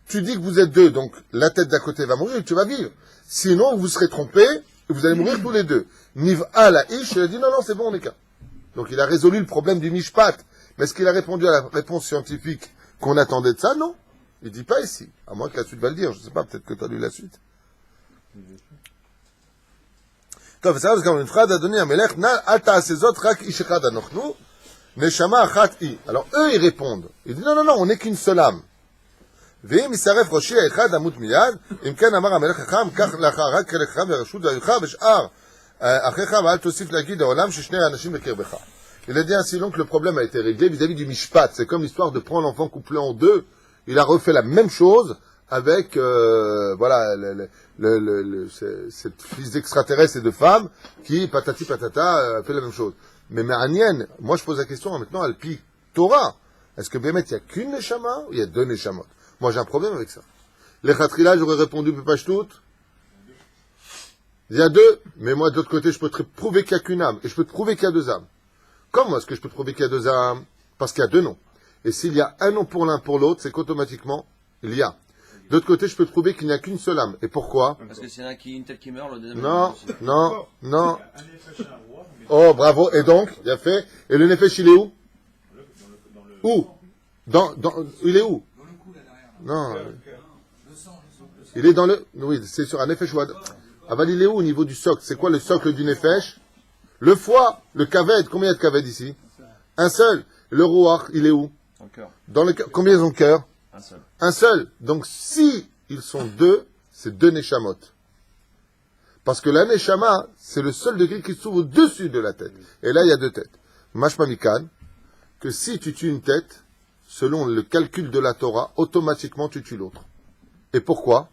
tu dis que vous êtes deux, donc la tête d'à côté va mourir, tu vas vivre. Sinon, vous serez trompés et vous allez mourir tous les deux. Niv A, la Ish, il a dit, non, c'est bon, on est qu'un. Donc il a résolu le problème du Mishpat. Mais est-ce qu'il a répondu à la réponse scientifique qu'on attendait de ça? Non. Il dit pas ici. À moins que la suite va le dire. Je sais pas, peut-être que tu as lu la suite. טוב, בסדר, אז גם נפחד אדוני המלך, נא אל תעשה זאת, רק איש אחד אנחנו, נשמה אחת היא. Alors eux, ils répondent. Ils disent, non, on n'est qu'une seule âme. ואם ישרף ראשי האחד אמות מיד, אם כן אמר המלך חכם, קח לך רק כלך ורשות ואיך ושאר אחיך, ואל תוסיף להגיד העולם ששני האנשים בקרבך. Il a dit ainsi donc le problème a été réglé vis-à-vis du mishpat. C'est comme l'histoire de prendre l'enfant couplé en deux. Il a refait la même chose avec cette fils d'extraterrestre et de femme qui, patati patata, fait la même chose. Mais Ma'anienne, moi je pose la question maintenant, Alpi Torah. Est-ce que Bémet, il n'y a qu'une Neshama ou il y a deux Neshamot? Moi j'ai un problème avec ça. Les Khatrila, j'aurais répondu Pepashtout. Il y a deux, mais moi de l'autre côté, je peux te prouver qu'il n'y a qu'une âme. Et je peux te prouver qu'il y a deux âmes. Comment est-ce que je peux te prouver qu'il y a deux âmes? Parce qu'il y a deux noms. Et s'il y a un nom pour l'un pour l'autre, c'est qu'automatiquement, il y a. De l'autre côté, je peux te prouver qu'il n'y a qu'une seule âme. Et pourquoi? Parce que s'il y en a une tête qui meurt, le deuxième... Non. Oh, bravo. Et donc, il a fait. Et le Nefesh, il est où? Où? Il est où? Dans le cou, là, derrière. Non. Le sang. Il est dans le... Oui, c'est sur un Nefesh. Aval, il est où au niveau du socle? C'est quoi le socle du Nefesh? Le foie, le kaved. Combien il y a de kaved ici? Un seul. Le Ruach, il est où? Un cœur. Combien ils ont de cœur? Un seul. Un seul. Donc, si ils sont deux, c'est deux Neshamot. Parce que la Neshama, c'est le seul degré qui se trouve au-dessus de la tête. Et là, il y a deux têtes. Mashma Mikan, que si tu tues une tête, selon le calcul de la Torah, automatiquement tu tues l'autre. Et pourquoi?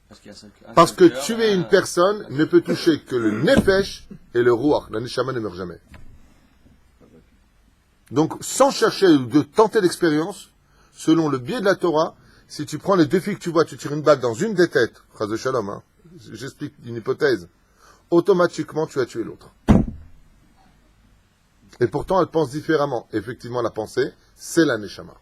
Parce qu'il y a Parce que tuer une personne ne peut toucher que le nefesh et le ruach. La neshama ne meurt jamais. Donc, sans chercher de tenter l'expérience, selon le biais de la Torah, si tu prends les deux filles que tu vois, tu tires une balle dans une des têtes, phrase de shalom, hein, j'explique une hypothèse, automatiquement tu as tué l'autre. Et pourtant, elle pense différemment. Effectivement, la pensée, c'est la neshama.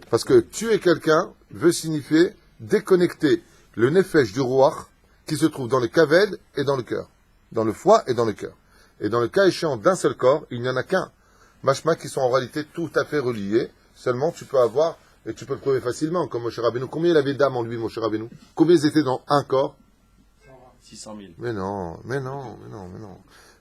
Parce que tuer quelqu'un veut signifier déconnecter le nefesh du ruach qui se trouve dans le kaved et dans le cœur. Dans le foie et dans le cœur. Et dans le cas échéant d'un seul corps, il n'y en a qu'un. Mashma qui sont en réalité tout à fait reliés. Seulement, tu peux avoir, et tu peux le prouver facilement, comme Moshe Rabbeinu. Combien il avait d'âmes en lui, Moshe Rabbeinu? Combien ils étaient dans un corps? 600 000. Mais non.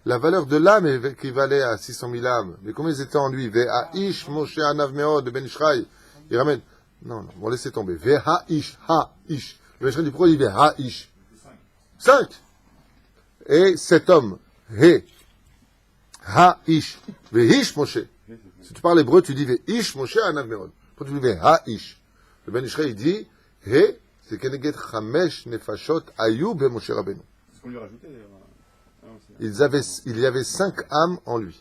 La valeur de l'âme équivalait à 600 000 âmes. Mais combien ils étaient en lui? Ve'a'ish Moshe Anav Meod de Ben Ishraï. Il ramène. Non, bon, laissez tomber. Ve'a'ish, ha'ish. Le Ben Ishraï dit pourquoi il dit ve'a'ish? 5. Et cet homme, ha'ish, ve'ish Moshe. Si tu parles hébreu, tu dis ve'ish Moshe Anav Meod. Pourquoi tu dis ve'a'ish? Le Ben Ishraï dit c'est Keneged Chamesh Nefashot Ayu be Moshe Rabbeinu. C'est ce qu'on lui rajoutait. Il y avait 5 âmes en lui.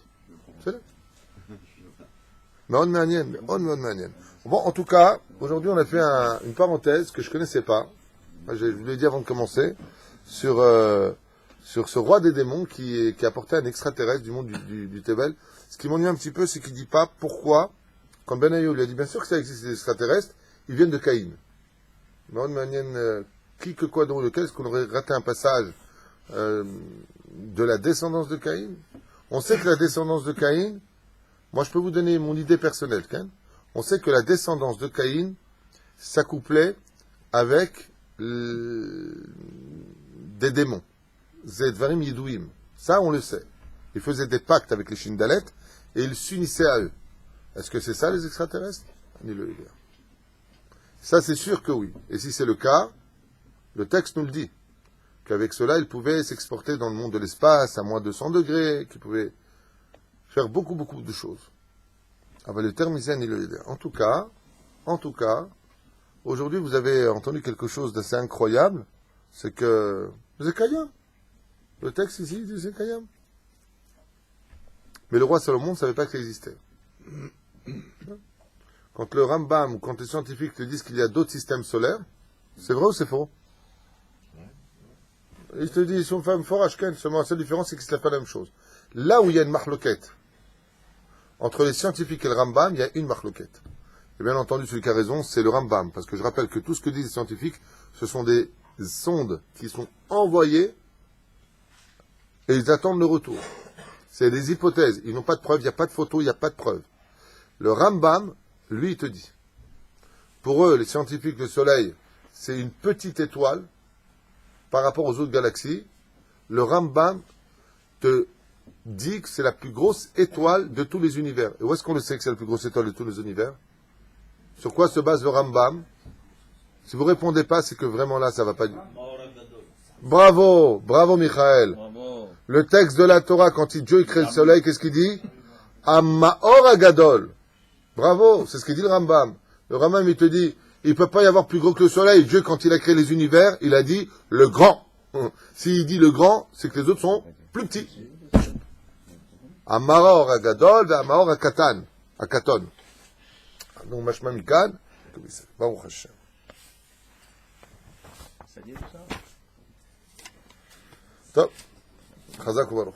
C'est là. Bon, en tout cas, aujourd'hui, on a fait une parenthèse que je connaissais pas. Je vous l'ai dit avant de commencer, sur ce roi des démons qui apportait un extraterrestre du monde du Tébel. Ce qui m'ennuie un petit peu, c'est qu'il dit pas pourquoi, quand Ben Ayoub lui a dit bien sûr que ça existe des extraterrestres, ils viennent de Caïn. Qui que quoi dans lequel est-ce qu'on aurait raté un passage de la descendance de Caïn? On sait que la descendance de Caïn, moi je peux vous donner mon idée personnelle, hein? On sait que la descendance de Caïn s'accouplait avec des démons. Zedvarim Yidouim. Ça on le sait. Ils faisaient des pactes avec les Shindalet et ils s'unissaient à eux. Est-ce que c'est ça les extraterrestres? Ni-le dire. Ça, c'est sûr que oui. Et si c'est le cas, le texte nous le dit. Qu'avec cela, ils pouvaient s'exporter dans le monde de l'espace à moins de 200 degrés, qu'ils pouvaient faire beaucoup de choses. Avec le terme ici, ni le dire. En tout cas, aujourd'hui, vous avez entendu quelque chose d'assez incroyable. C'est que Zekayam. Le texte ici dit Zekayam. Mais le roi Salomon ne savait pas que ça existait. Quand le Rambam ou quand les scientifiques te disent qu'il y a d'autres systèmes solaires, c'est vrai ou c'est faux? Ils te disent, ils sont femmes fort Ashken, seulement la seule différence, c'est qu'ils ne savent pas la même chose. Là où il y a une marloquette, entre les scientifiques et le Rambam, il y a une marloquette. Et bien entendu, celui qui a raison, c'est le Rambam, parce que je rappelle que tout ce que disent les scientifiques, ce sont des sondes qui sont envoyées et ils attendent le retour. C'est des hypothèses, ils n'ont pas de preuves, il n'y a pas de photos, il n'y a pas de preuves. Le Rambam, lui, il te dit, pour eux, les scientifiques, le Soleil, c'est une petite étoile par rapport aux autres galaxies. Le Rambam te dit que c'est la plus grosse étoile de tous les univers. Et où est-ce qu'on le sait que c'est la plus grosse étoile de tous les univers? Sur quoi se base le Rambam? Si vous ne répondez pas, c'est que vraiment là, ça ne va pas... Bravo Michael. Bravo. Le texte de la Torah, quand Dieu crée le Soleil, qu'est-ce qu'il dit? Amaor Agadol. Bravo, c'est ce qu'il dit le Rambam. Le Rambam, il te dit, il ne peut pas y avoir plus gros que le soleil. Dieu, quand il a créé les univers, il a dit le grand. S'il dit le grand, c'est que les autres sont plus petits. Amaor Agadol, Amaor Akatan. Akaton. Donc, Mashma Mikan, Baruch Hashem. Ça dit tout ça? Top. Chazak ou Baruch.